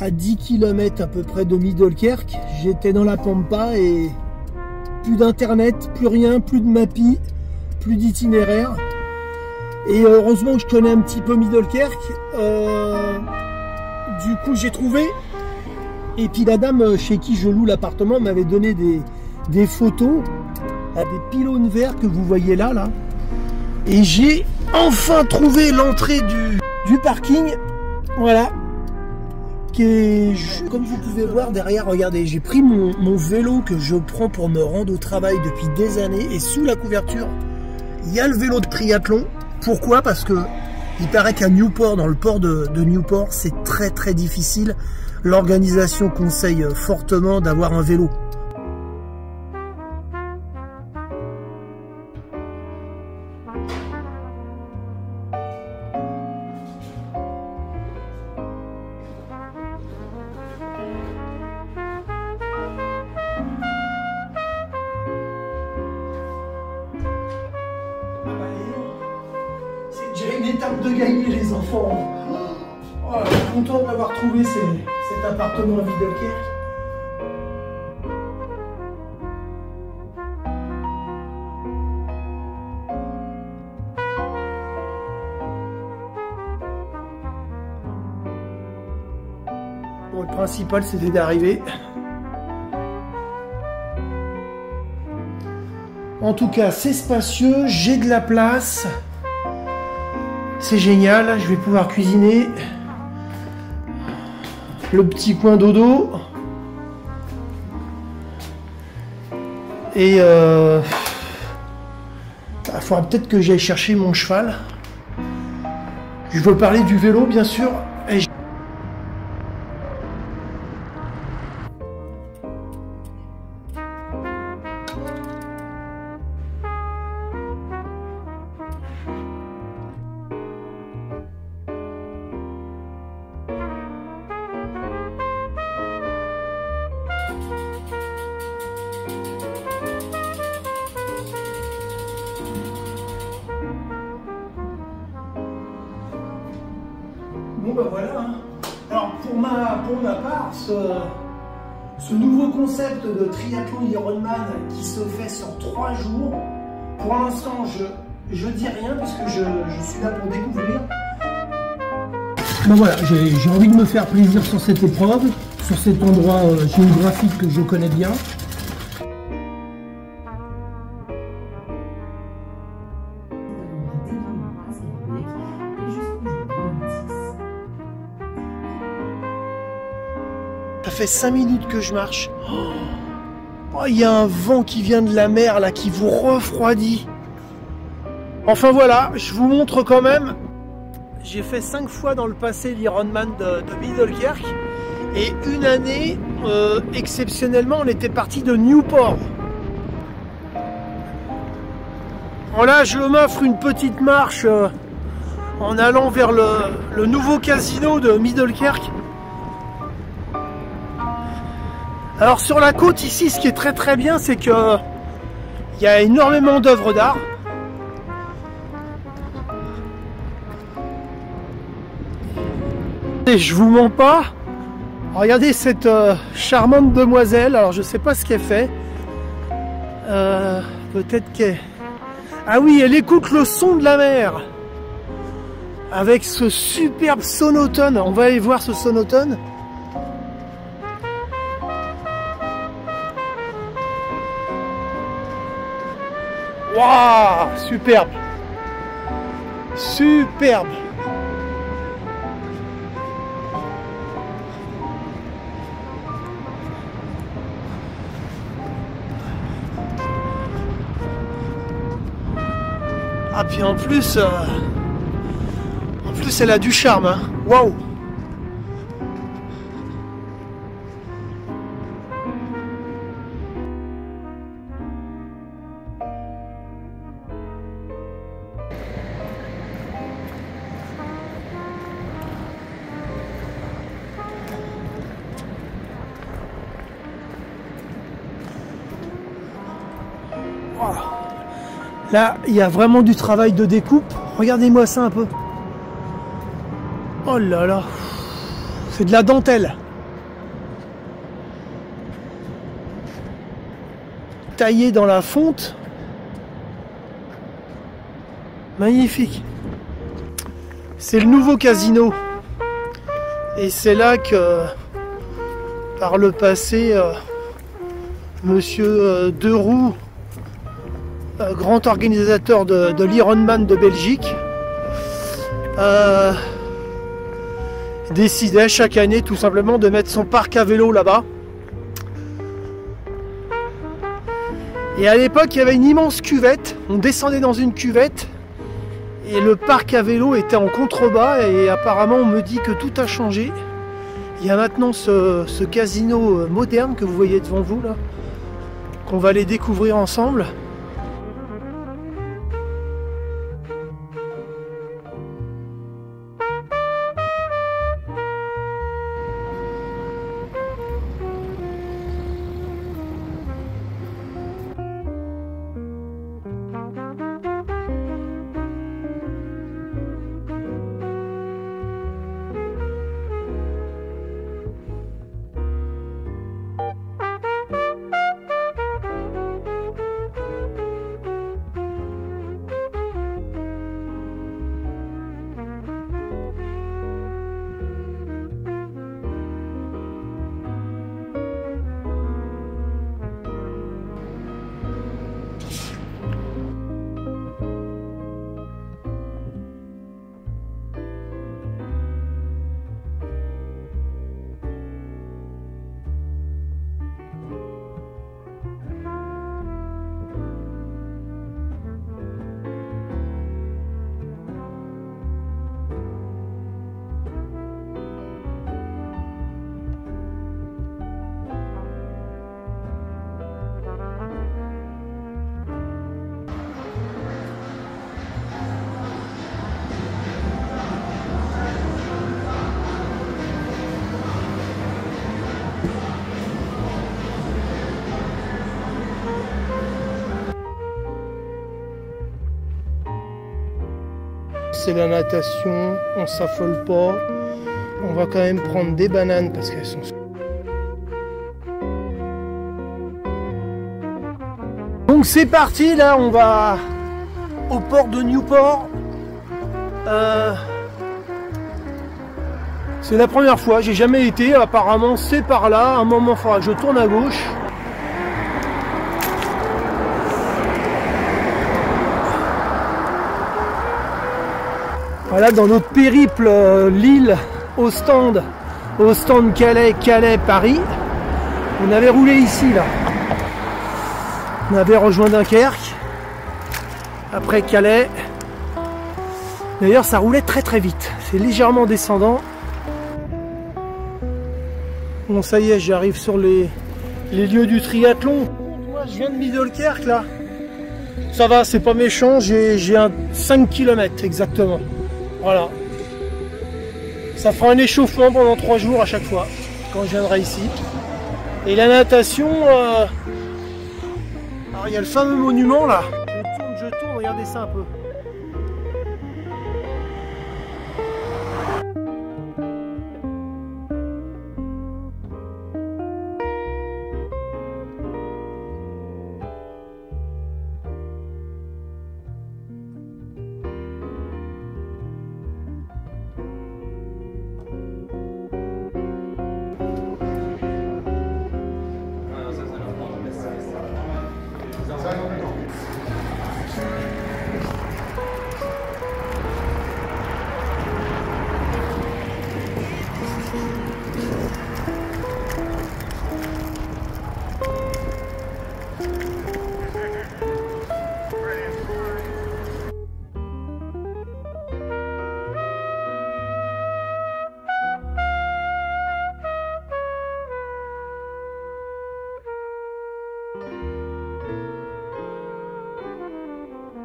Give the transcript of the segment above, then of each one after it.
à 10 km à peu près de Middelkerk. J'étais dans la Pampa et plus d'internet, plus rien, plus de Mappy, plus d'itinéraire. Et heureusement que je connais un petit peu Middelkerk. Du coup j'ai trouvé. Et puis la dame chez qui je loue l'appartement m'avait donné des photos à des pylônes verts que vous voyez là. Et j'ai enfin trouvé l'entrée du parking. Voilà. Qui est, comme vous pouvez voir derrière, regardez, j'ai pris mon vélo que je prends pour me rendre au travail depuis des années. Et sous la couverture, il y a le vélo de triathlon. Pourquoi? Parce que il paraît qu'à Newport, dans le port de Newport, c'est très très difficile. L'organisation conseille fortement d'avoir un vélo. C'est déjà une étape de gagner, les enfants. Oh, je suis content d'avoir trouvé cet appartement à Middelkerk. Bon, le principal, c'était d'arriver. En tout cas, c'est spacieux, j'ai de la place. C'est génial, je vais pouvoir cuisiner. Le petit coin dodo. Et il faudra peut-être que j'aille chercher mon cheval. Je veux parler du vélo, bien sûr. Et bon ben voilà, hein. Alors pour ma part, ce nouveau concept de triathlon Ironman qui se fait sur 3 jours, pour l'instant je dis rien puisque je suis là pour découvrir. Bon voilà, j'ai envie de me faire plaisir sur cette épreuve, sur cet endroit géographique que je connais bien. Ça fait 5 minutes que je marche. Oh, il y a un vent qui vient de la mer là qui vous refroidit. Enfin voilà, je vous montre quand même. J'ai fait 5 fois dans le passé l'Ironman de Middelkerk. Et une année, exceptionnellement, on était parti de Newport. Alors là, je m'offre une petite marche en allant vers le nouveau casino de Middelkerk. Alors sur la côte ici, ce qui est très très bien, c'est que il y a énormément d'œuvres d'art. Et je vous mens pas. Regardez cette charmante demoiselle. Alors je sais pas ce qu'elle fait. Peut-être qu'elle... Ah oui, elle écoute le son de la mer. Avec ce superbe sonotone. On va aller voir ce sonotone. Waouh, superbe. Superbe. Ah puis en plus elle a du charme, hein. Waouh. Là, il y a vraiment du travail de découpe. Regardez-moi ça un peu. Oh là là. C'est de la dentelle. taillé dans la fonte. Magnifique. C'est le nouveau casino. Et c'est là que, par le passé, Monsieur Deroux, grand organisateur de l'Ironman de Belgique, décidait chaque année tout simplement de mettre son parc à vélo là-bas. Et à l'époque, il y avait une immense cuvette. On descendait dans une cuvette et le parc à vélo était en contrebas. Et apparemment, on me dit que tout a changé. Il y a maintenant ce casino moderne que vous voyez devant vous là, qu'on va aller découvrir ensemble. C'est la natation, on s'affole pas. On va quand même prendre des bananes parce qu'elles sont... Donc c'est parti, là on va au port de Newport. C'est la première fois, j'ai jamais été, apparemment c'est par là. À un moment il faudra que je tourne à gauche. Voilà, dans notre périple Lille, Ostende, Calais, Calais, Paris, on avait roulé ici, là. On avait rejoint Dunkerque, après Calais. D'ailleurs, ça roulait très très vite. C'est légèrement descendant. Bon, ça y est, j'arrive sur les lieux du triathlon. Moi, je viens de Middelkerk, là. Ça va, c'est pas méchant, j'ai un 5 km exactement. Voilà. Ça fera un échauffement pendant 3 jours à chaque fois, quand je viendrai ici. Et la natation, alors il y a le fameux monument là. Je tourne, regardez ça un peu.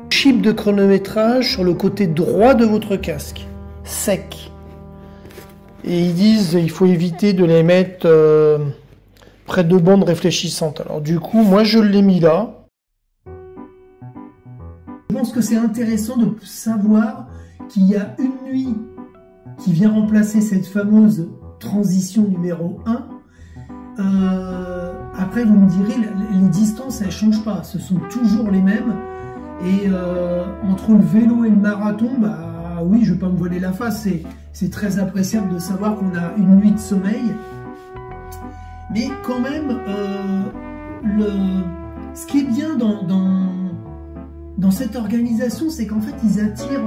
Chip de chronométrage sur le côté droit de votre casque, sec. Et ils disent il faut éviter de les mettre près de bandes réfléchissantes. Alors du coup, moi je l'ai mis là. Je pense que c'est intéressant de savoir qu'il y a une nuit qui vient remplacer cette fameuse transition numéro 1 après, vous me direz, les distances, elles ne changent pas. Ce sont toujours les mêmes. Et entre le vélo et le marathon, bah oui, je ne vais pas me voiler la face. C'est très appréciable de savoir qu'on a une nuit de sommeil. Mais quand même, ce qui est bien dans cette organisation, c'est qu'en fait, ils attirent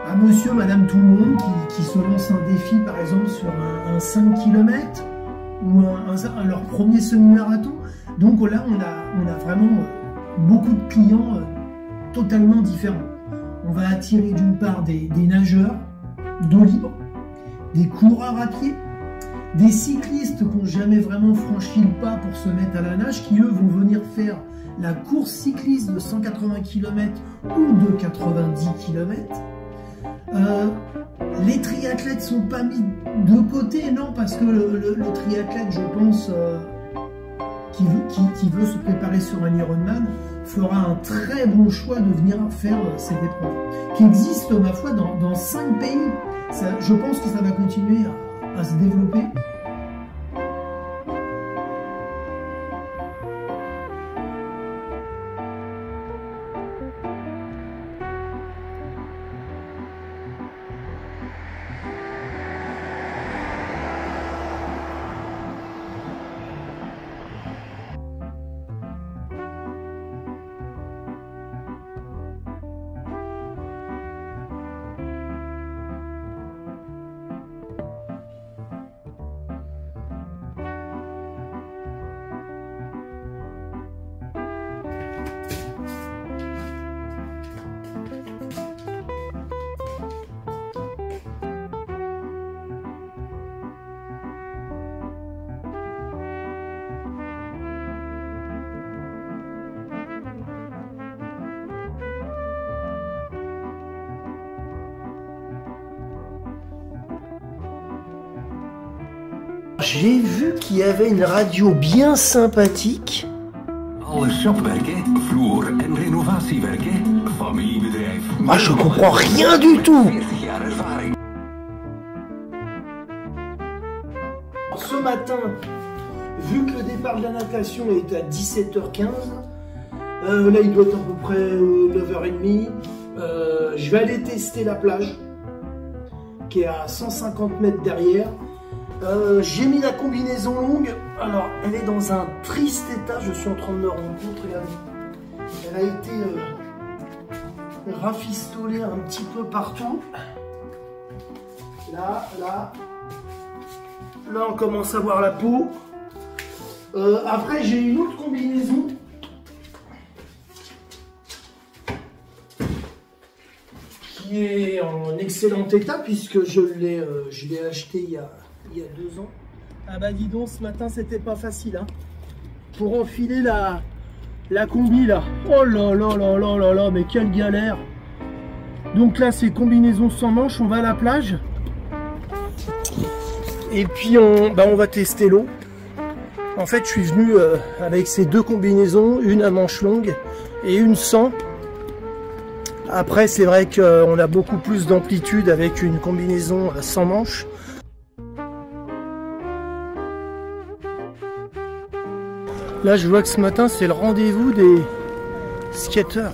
à monsieur, madame, tout le monde qui se lance un défi, par exemple, sur un 5 km ou leur premier semi-marathon. Donc là, on a vraiment beaucoup de clients totalement différents. On va attirer d'une part des nageurs d'eau libre, des coureurs à pied, des cyclistes qui n'ont jamais vraiment franchi le pas pour se mettre à la nage, qui eux vont venir faire la course cycliste de 180 km ou de 90 km. Les triathlètes sont pas mis de côté, non, parce que le triathlète, je pense, qui veut se préparer sur un Ironman, fera un très bon choix de venir faire cette épreuve, qui existe, ma foi, dans 5 pays. Je pense que ça va continuer à se développer. J'ai vu qu'il y avait une radio bien sympathique. Ah, je comprends rien du tout. Ce matin, vu que le départ de la natation est à 17h15, là il doit être à peu près 9h30, je vais aller tester la plage, qui est à 150 mètres derrière. J'ai mis la combinaison longue, alors elle est dans un triste état, je suis en train de me rendre compte, regardez. Elle a été rafistolée un petit peu partout. Là on commence à voir la peau. Après j'ai une autre combinaison. Qui est en excellent état puisque je l'ai acheté il y a 2 ans. Ah bah dis donc, ce matin c'était pas facile hein. Pour enfiler la combi là. Oh là là là là là là, mais quelle galère. Donc là c'est combinaison sans manche, on va à la plage. Et puis on va tester l'eau. En fait je suis venu avec ces 2 combinaisons, une à manche longue et une sans. Après c'est vrai qu'on a beaucoup plus d'amplitude avec une combinaison sans manche. Là, je vois que ce matin, c'est le rendez-vous des skateurs.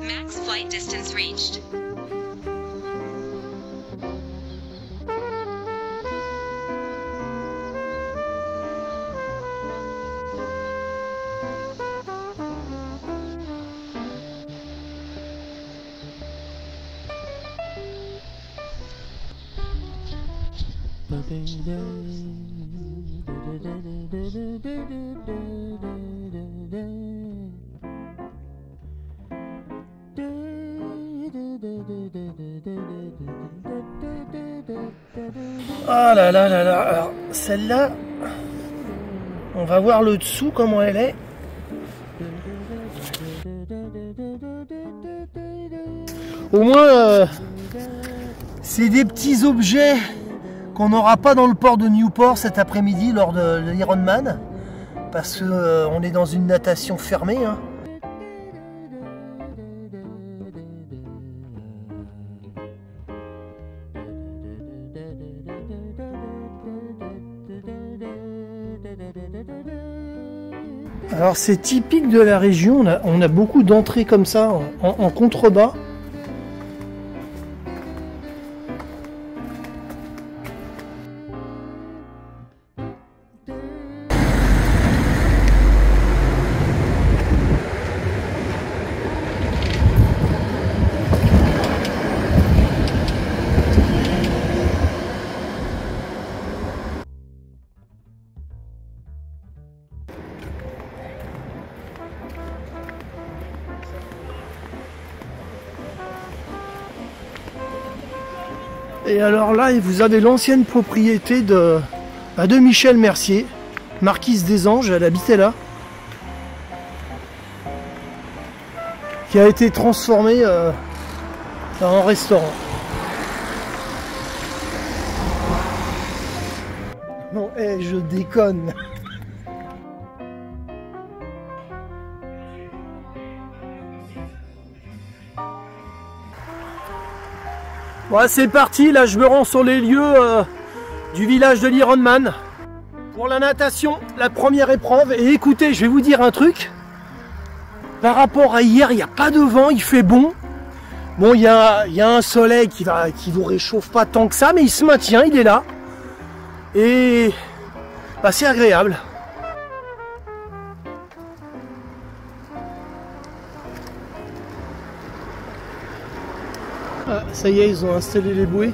Max flight distance reached. Ah là là là là, alors celle-là, on va voir le dessous comment elle est. Au moins, c'est des petits objets qu'on n'aura pas dans le port de Newport cet après-midi lors de l'Ironman. Parce qu'on est dans une natation fermée. Hein. Alors c'est typique de la région, on a beaucoup d'entrées comme ça en contrebas. Et alors là, vous avez l'ancienne propriété de Michel Mercier, marquise des Anges, elle habitait là, qui a été transformée en restaurant. Non, je déconne. Bon, c'est parti, là je me rends sur les lieux du village de l'Ironman pour la natation, la première épreuve. Et écoutez, je vais vous dire un truc, par rapport à hier, il n'y a pas de vent, il fait bon. Bon, il y a un soleil qui vous réchauffe pas tant que ça, mais il se maintient, il est là. Et bah, c'est agréable. Ah, ça y est, ils ont installé les bouées.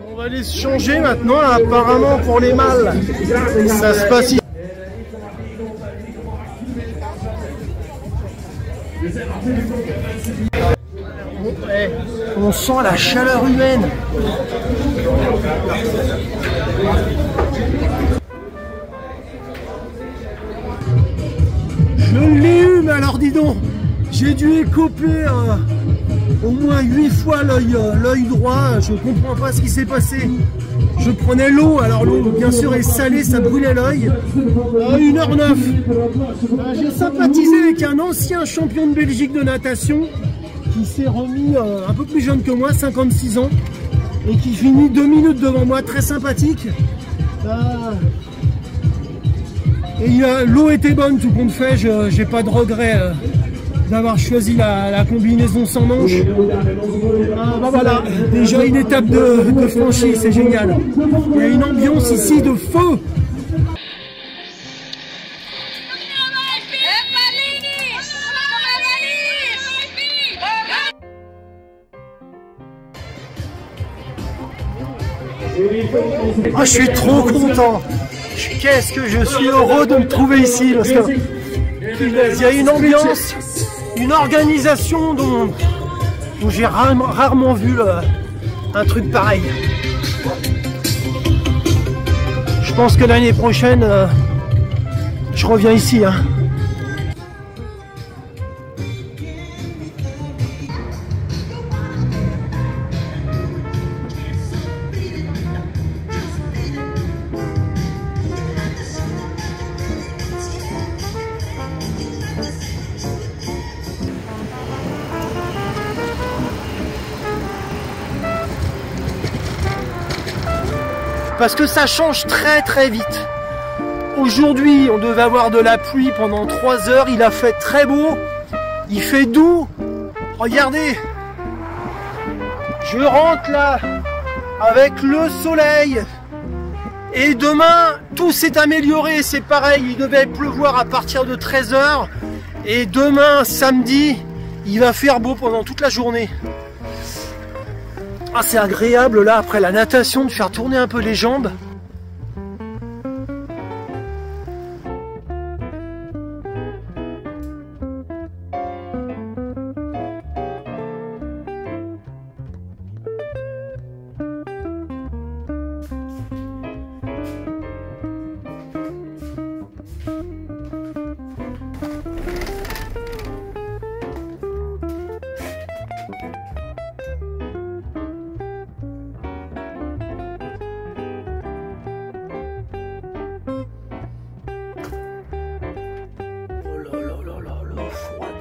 On va aller se changer maintenant, apparemment pour les mâles. Ça se passe ici. On sent la chaleur humaine. Je l'ai eu, mais alors dis donc, j'ai dû écoper au moins 8 fois l'œil droit. Je comprends pas ce qui s'est passé. Je prenais l'eau, alors l'eau bien sûr est salée, ça brûlait l'œil. À 1h09. J'ai sympathisé avec un ancien champion de Belgique de natation qui s'est remis un peu plus jeune que moi, 56 ans, et qui finit 2 minutes devant moi, très sympathique. Et l'eau était bonne, tout compte fait, j'ai pas de regret d'avoir choisi la combinaison sans manche. Bah voilà, déjà une étape de franchie, c'est génial. Il y a une ambiance ici de feu. Ah, je suis trop content. Qu'est-ce que je suis heureux de me trouver ici, parce que il y a une ambiance, une organisation dont j'ai rarement vu un truc pareil. Je pense que l'année prochaine, je reviens ici. Hein. Parce que ça change très très vite. Aujourd'hui, on devait avoir de la pluie pendant 3 heures. Il a fait très beau. Il fait doux. Regardez. Je rentre là avec le soleil. Et demain, tout s'est amélioré. C'est pareil, il devait pleuvoir à partir de 13 h. Et demain, samedi, Il va faire beau pendant toute la journée. Ah, c'est agréable là après la natation de faire tourner un peu les jambes.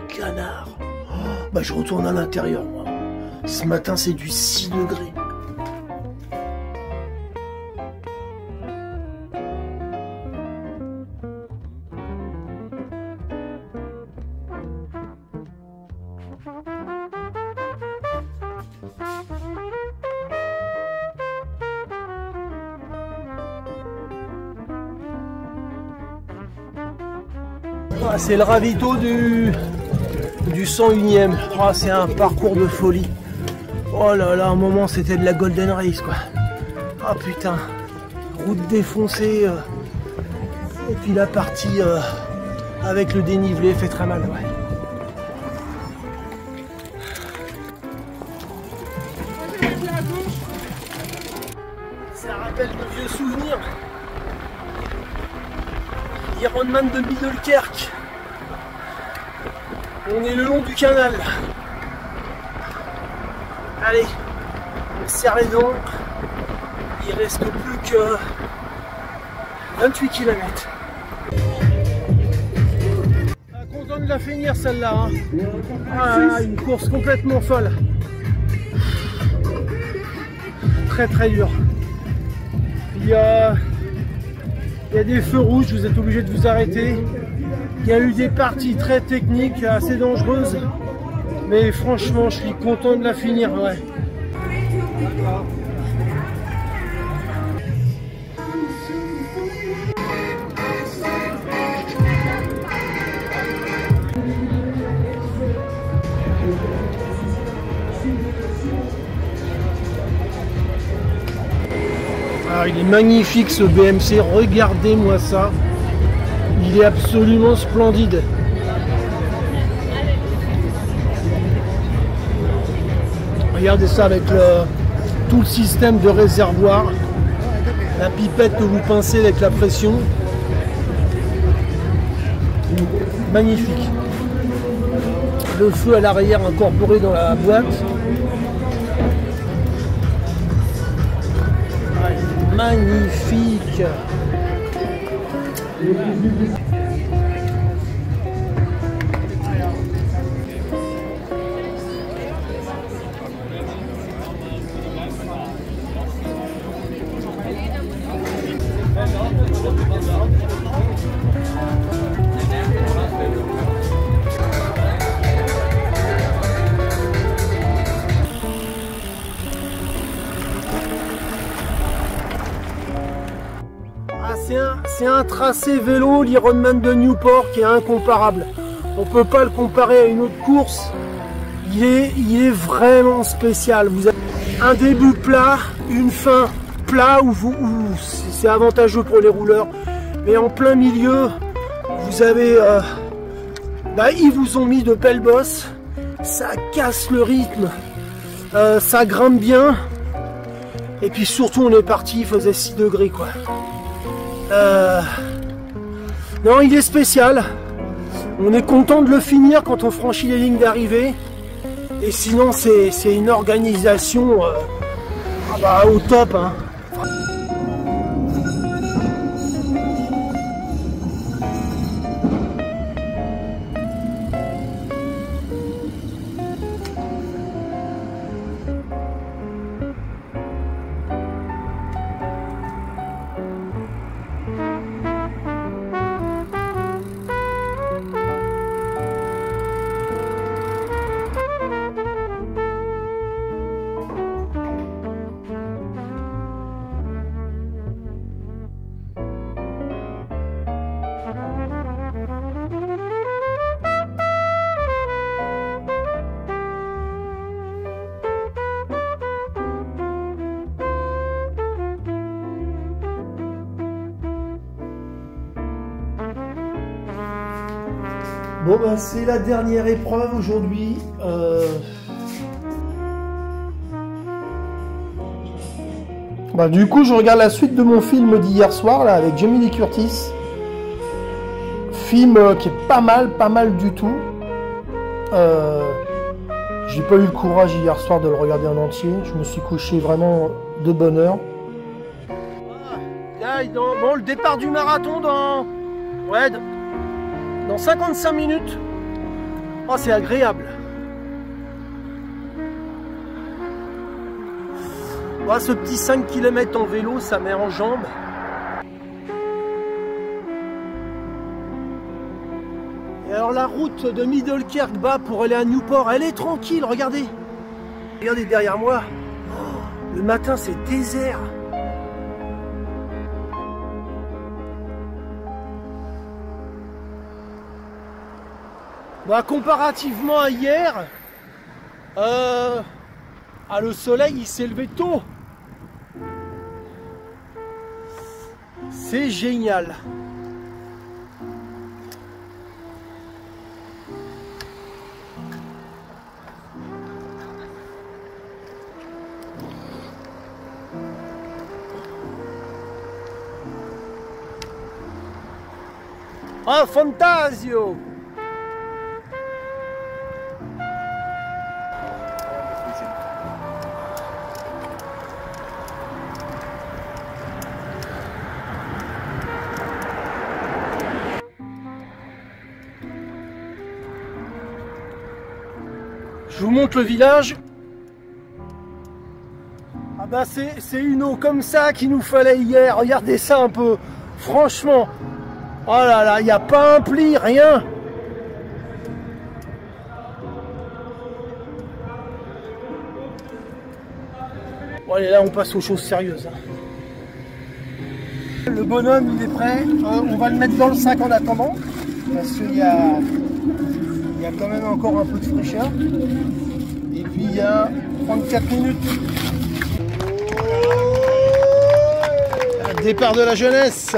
Canard. Oh, bah je retourne à l'intérieur moi. Ce matin c'est du 6 degrés. Ah, c'est le ravito du 101e. Oh, c'est un parcours de folie. Oh là là, un moment c'était de la Golden Race quoi. Ah putain, route défoncée. Et puis la partie avec le dénivelé fait très mal. Ouais. Ça rappelle de vieux souvenirs. Ironman de Middelkerk. On est le long du canal. Allez, on serre les dents. Il reste plus que 28 km. Content de la finir celle-là. Hein. Ah, une course complètement folle. Très très dur. Il y a des feux rouges, vous êtes obligé de vous arrêter. Il y a eu des parties très techniques, assez dangereuses. Mais franchement, je suis content de la finir. Ouais. Ah, il est magnifique ce BMC, regardez-moi ça. Il est absolument splendide. Regardez ça avec tout le système de réservoir. La pipette que vous pincez avec la pression. Magnifique. Le feu à l'arrière incorporé dans la boîte. Magnifique. C'est un tracé vélo, l'Ironman de Newport, qui est incomparable. On ne peut pas le comparer à une autre course. Il est vraiment spécial. Vous avez un début plat, une fin plat où c'est avantageux pour les rouleurs. Mais en plein milieu, vous avez... ils vous ont mis de belles bosses. Ça casse le rythme. Ça grimpe bien. Et puis surtout, on est parti, il faisait 6 degrés quoi. Non, il est spécial. On est content de le finir quand on franchit les lignes d'arrivée. Et sinon, c'est une organisation au top. Hein. Bon bah c'est la dernière épreuve aujourd'hui. Bah du coup je regarde la suite de mon film d'hier soir là avec Jamie Lee Curtis. Film qui est pas mal du tout. J'ai pas eu le courage hier soir de le regarder en entier. Je me suis couché vraiment de bonne heure. Là, bon, le départ du marathon dans 55 minutes. Oh, c'est agréable. Oh, ce petit 5 km en vélo, ça met en jambes. Et alors la route de Middelkerk bas pour aller à Newport, elle est tranquille, regardez. Regardez derrière moi. Oh, le matin, c'est désert. Bah, comparativement à hier, le soleil il s'est levé tôt. C'est génial. Ah, Fantasio! Je vous montre le village. Ah bah c'est une eau comme ça qu'il nous fallait hier. Regardez ça un peu. Franchement. Oh là là, il n'y a pas un pli, rien. Bon allez, là on passe aux choses sérieuses. Le bonhomme il est prêt. On va le mettre dans le sac en attendant. Parce qu'il y a quand même encore un peu de fraîcheur. Et puis il y a 34 minutes. Départ de la jeunesse.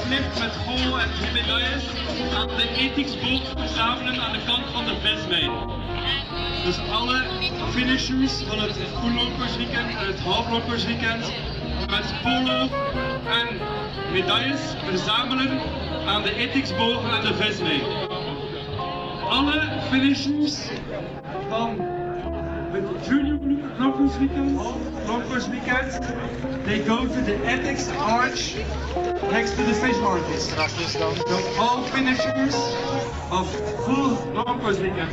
Met Gol en medailles aan de ethicsboog verzamelen aan de kant van de Vismee. Dus alle finishers van het fulllopersweekend en het halflopersweekend met polo en medailles verzamelen aan de ethicsboog aan de Vismee. Alle finishers van het junior lopersweekend, they go to the ethics arch next to the fish market. So all finishers of full lompers weekend.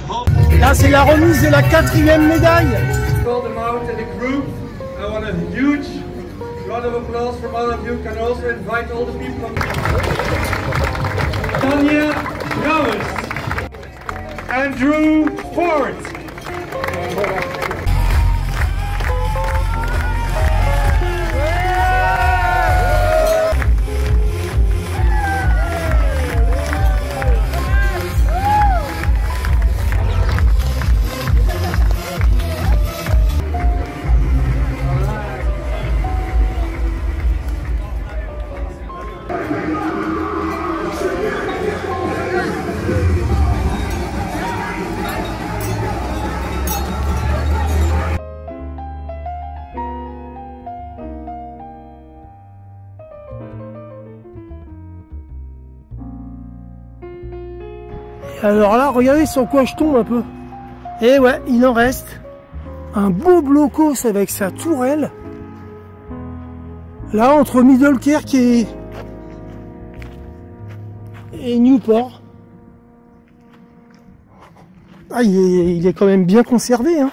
Là c'est la remise de la 4e médaille. Call them out in the group. I want a huge round of applause from all of you. Can also invite all the people on the Tanya Brouwers, Andrew Ford. Alors là, regardez sur quoi je tombe un peu. Et ouais, il en reste un beau blocos avec sa tourelle. Là, entre Middelkerk et Newport. Ah, il est quand même bien conservé, hein.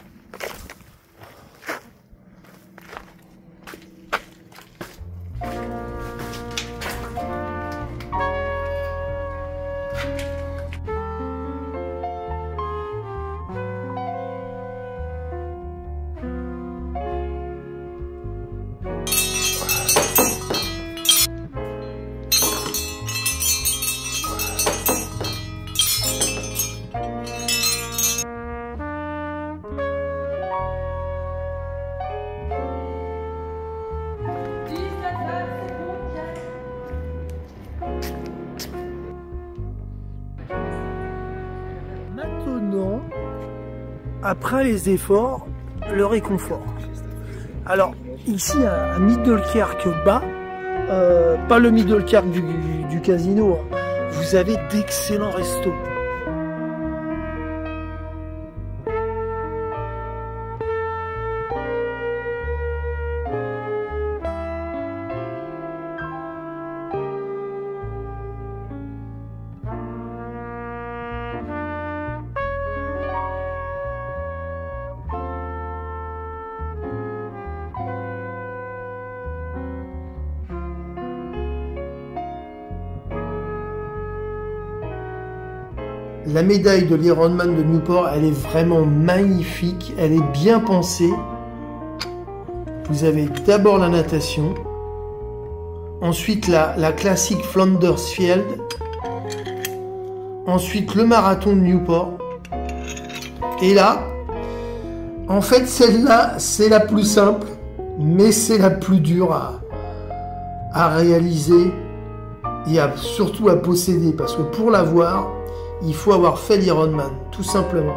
après les efforts, le réconfort. Alors, ici à Middelkerk bas, pas le Middelkerk du casino, hein, vous avez d'excellents restos. La médaille de l'Ironman de Newport, elle est vraiment magnifique, elle est bien pensée. Vous avez d'abord la natation, ensuite la classique Flandersfield, ensuite le marathon de Newport. Et là, en fait, celle-là, c'est la plus simple, mais c'est la plus dure à réaliser et surtout à posséder, parce que pour l'avoir, il faut avoir fait l'Ironman, tout simplement.